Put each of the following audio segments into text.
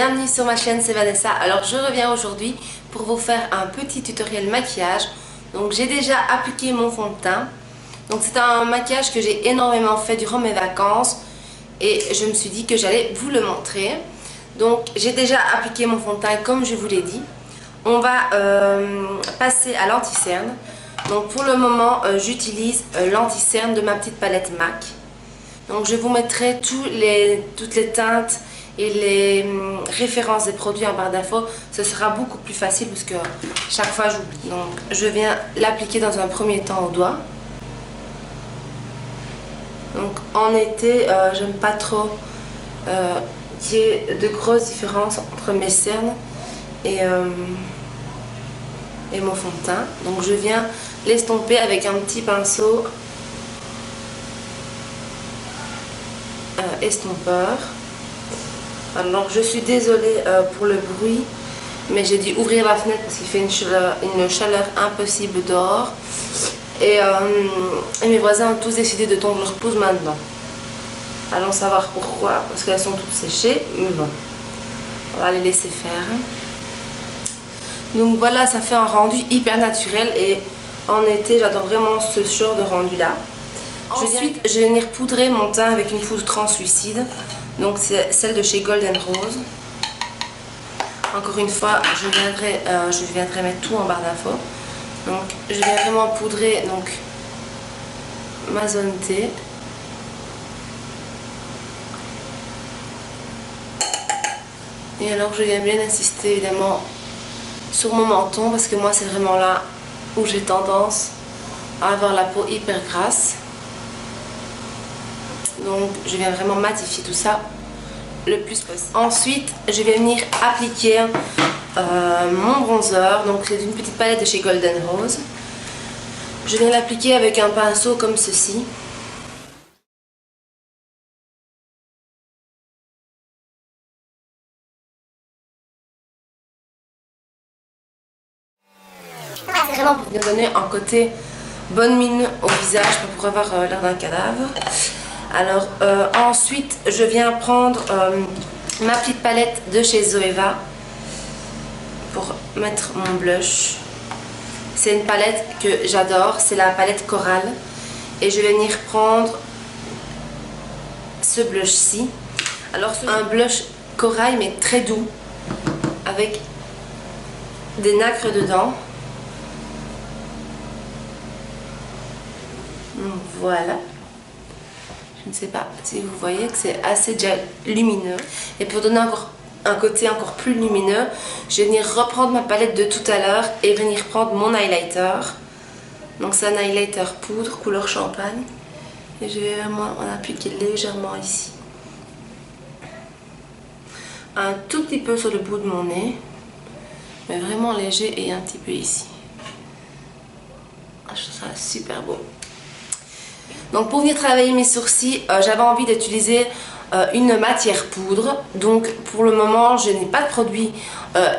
bienvenue sur ma chaîne, c'est Vanessa. Alors je reviens aujourd'hui pour vous faire un petit tutoriel maquillage. Donc j'ai déjà appliqué mon fond de teint. Donc c'est un maquillage que j'ai énormément fait durant mes vacances et je me suis dit que j'allais vous le montrer. Donc j'ai déjà appliqué mon fond de teint comme je vous l'ai dit. On va passer à l'anti-cerne. Donc pour le moment j'utilise l'anti-cerne de ma petite palette MAC. Donc je vous mettrai toutes les teintes et les références des produits en barre d'infos. Ce sera beaucoup plus facile parce que chaque fois j'oublie. Donc je viens l'appliquer dans un premier temps au doigt. Donc en été j'aime pas trop qu'il y ait de grosses différences entre mes cernes et mon fond de teint. Donc je viens l'estomper avec un petit pinceau estompeur. Alors je suis désolée pour le bruit, mais j'ai dû ouvrir la fenêtre parce qu'il fait une chaleur impossible dehors. Et mes voisins ont tous décidé de tondre leur pelouse maintenant. Allons savoir pourquoi, parce qu'elles sont toutes séchées, mais bon, on va les laisser faire. Donc voilà, ça fait un rendu hyper naturel et en été j'adore vraiment ce genre de rendu là. Ensuite, je vais venir poudrer mon teint avec une poudre translucide. Donc c'est celle de chez Golden Rose. Encore une fois, je viendrai mettre tout en barre d'infos. Donc je viens vraiment poudrer donc ma zone T. Et alors je viens bien insister évidemment sur mon menton parce que moi c'est vraiment là où j'ai tendance à avoir la peau hyper grasse. Donc je viens vraiment matifier tout ça le plus possible. Ensuite je vais venir appliquer mon bronzer. Donc c'est une petite palette de chez Golden Rose. Je viens l'appliquer avec un pinceau comme ceci. Vraiment pour bien donner un côté bonne mine au visage, pas pour avoir l'air d'un cadavre. Alors ensuite je viens prendre ma petite palette de chez Zoeva pour mettre mon blush. C'est une palette que j'adore, c'est la palette Coral. Et je vais venir prendre ce blush-ci. Alors un blush corail mais très doux, avec des nacres dedans. Donc voilà. Je ne sais pas si vous voyez que c'est assez déjà lumineux. Et pour donner encore un côté encore plus lumineux, je vais venir reprendre ma palette de tout à l'heure et venir prendre mon highlighter. Donc c'est un highlighter poudre couleur champagne. Et je vais vraiment en appliquer légèrement ici. Un tout petit peu sur le bout de mon nez. Mais vraiment léger et un petit peu ici. Je trouve ça super beau. Donc pour venir travailler mes sourcils, j'avais envie d'utiliser une matière poudre. Donc pour le moment je n'ai pas de produit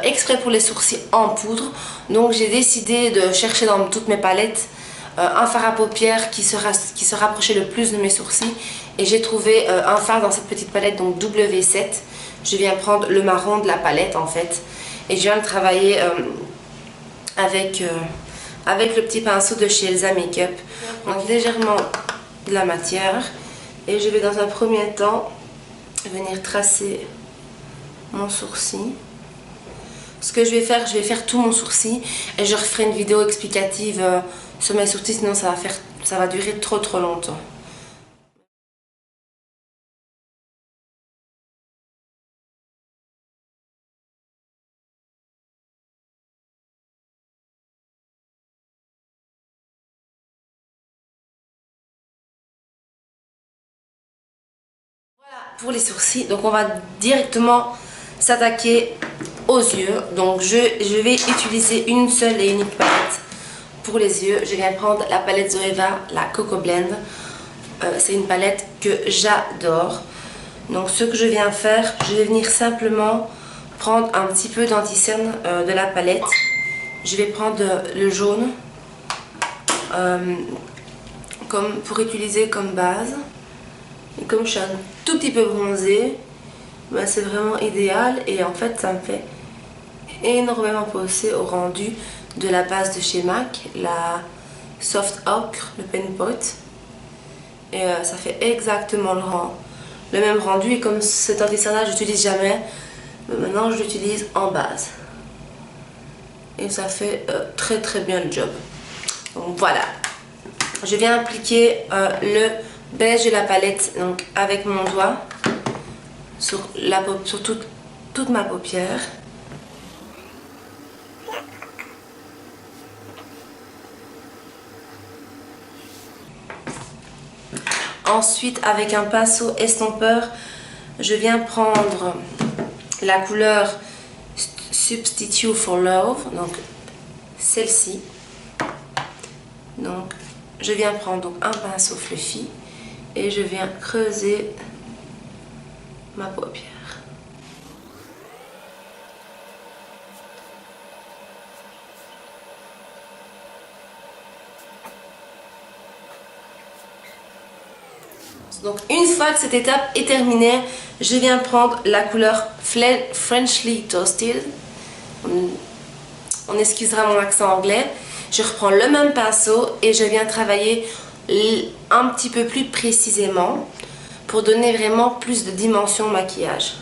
exprès pour les sourcils en poudre. Donc j'ai décidé de chercher dans toutes mes palettes un fard à paupières qui se rapprochait le plus de mes sourcils. Et j'ai trouvé un fard dans cette petite palette, donc W7. Je viens prendre le marron de la palette en fait. Et je viens le travailler avec le petit pinceau de chez Elsa Makeup. Donc légèrement de la matière et je vais dans un premier temps venir tracer mon sourcil. Ce que je vais faire tout mon sourcil et je referai une vidéo explicative sur mes sourcils, sinon ça va durer trop longtemps. Pour les sourcils, donc on va directement s'attaquer aux yeux. Donc je vais utiliser une seule et unique palette pour les yeux. Je viens prendre la palette Zoeva, la Coco Blend. C'est une palette que j'adore. Donc ce que je viens faire, je vais venir simplement prendre un petit peu d'anti-cerne de la palette. Je vais prendre le jaune pour utiliser comme base. Et comme je suis un tout petit peu bronzée, ben, c'est vraiment idéal et en fait ça me fait énormément penser au rendu de la base de chez MAC, la Soft Ochre, le pen pot. Et ça fait exactement le même rendu. Et comme cet anti-cernin je n'utilise jamais, maintenant je l'utilise en base. Et ça fait très très bien le job. Donc voilà. Je viens appliquer le beige de la palette donc, avec mon doigt sur toute ma paupière. Ensuite, avec un pinceau estompeur, je viens prendre la couleur Substitute for Love, donc celle-ci. Donc, je viens prendre donc, un pinceau fluffy et je viens creuser ma paupière. Donc une fois que cette étape est terminée, je viens prendre la couleur Freshly Toasted. On excusera mon accent anglais. Je reprends le même pinceau et je viens travailler un petit peu plus précisément pour donner vraiment plus de dimension au maquillage.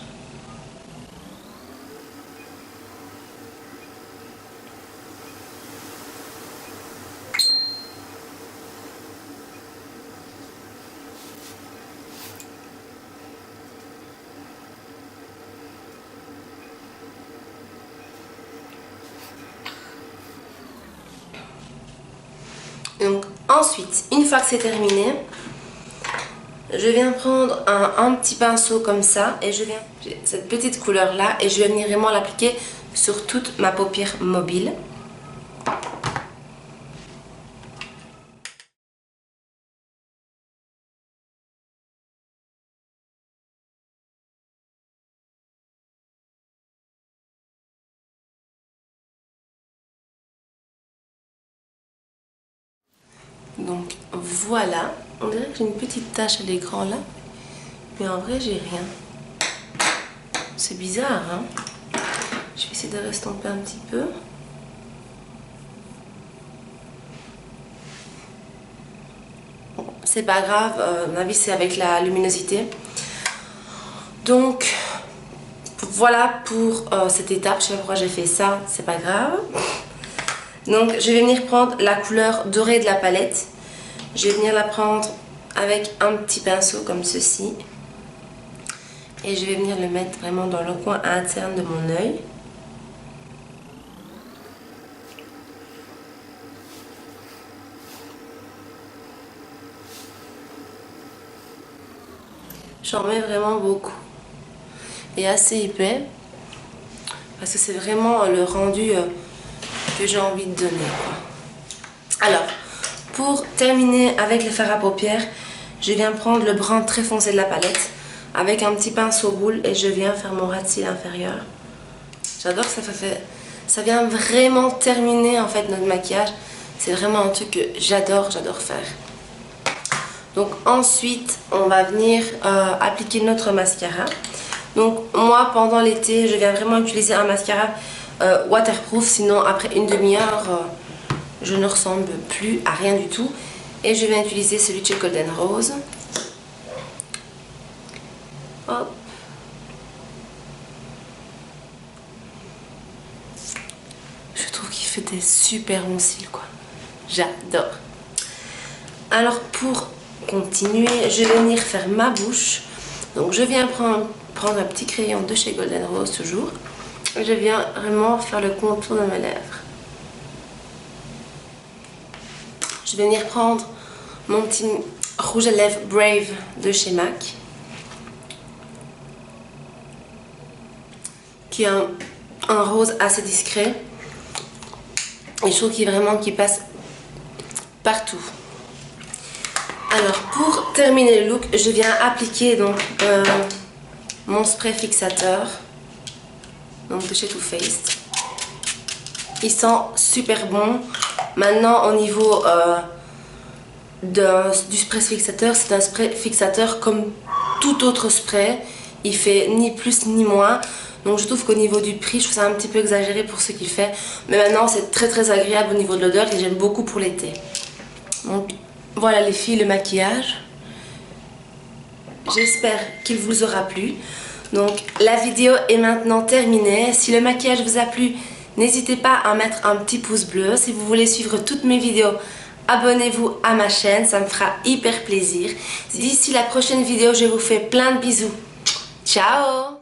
Donc ensuite, une fois que c'est terminé, je viens prendre un petit pinceau comme ça et j'ai cette petite couleur là et je vais venir vraiment l'appliquer sur toute ma paupière mobile. Donc voilà, on dirait que j'ai une petite tache à l'écran là, mais en vrai j'ai rien. C'est bizarre, hein? Je vais essayer de restomper un petit peu. Bon, c'est pas grave, à mon avis c'est avec la luminosité. Donc voilà pour cette étape, je sais pas pourquoi j'ai fait ça, c'est pas grave. Donc je vais venir prendre la couleur dorée de la palette. Je vais venir la prendre avec un petit pinceau comme ceci. Et je vais venir le mettre vraiment dans le coin interne de mon œil. J'en mets vraiment beaucoup. Et assez épais. Parce que c'est vraiment le rendu que j'ai envie de donner, quoi. Alors, pour terminer avec le fard à paupières, je viens prendre le brun très foncé de la palette avec un petit pinceau boule et je viens faire mon ras de cils inférieur. J'adore, ça vient vraiment terminer en fait notre maquillage. C'est vraiment un truc que j'adore faire. Donc ensuite, on va venir appliquer notre mascara. Donc moi, pendant l'été, je viens vraiment utiliser un mascara waterproof, sinon après une demi-heure, je ne ressemble plus à rien du tout. Et je viens utiliser celui de chez Golden Rose. Hop. Je trouve qu'il fait des super bons cils, quoi. J'adore. Alors pour continuer, je vais venir faire ma bouche. Donc je viens prendre un petit crayon de chez Golden Rose toujours. Et je viens vraiment faire le contour de mes lèvres. Je vais venir prendre mon petit rouge à lèvres Brave de chez MAC. Qui est un rose assez discret. Et je trouve qu'il passe partout. Alors pour terminer le look, je viens appliquer donc mon spray fixateur. Donc de chez Too Faced. Il sent super bon. Maintenant au niveau du spray fixateur, c'est un spray fixateur comme tout autre spray. il fait ni plus ni moins. Donc je trouve qu'au niveau du prix, je trouve ça un petit peu exagéré pour ce qu'il fait. Mais maintenant c'est très agréable au niveau de l'odeur et j'aime beaucoup pour l'été. Donc voilà les filles, le maquillage. J'espère qu'il vous aura plu. Donc la vidéo est maintenant terminée. Si le maquillage vous a plu, n'hésitez pas à mettre un petit pouce bleu. Si vous voulez suivre toutes mes vidéos, abonnez-vous à ma chaîne, ça me fera hyper plaisir. D'ici la prochaine vidéo, je vous fais plein de bisous. Ciao!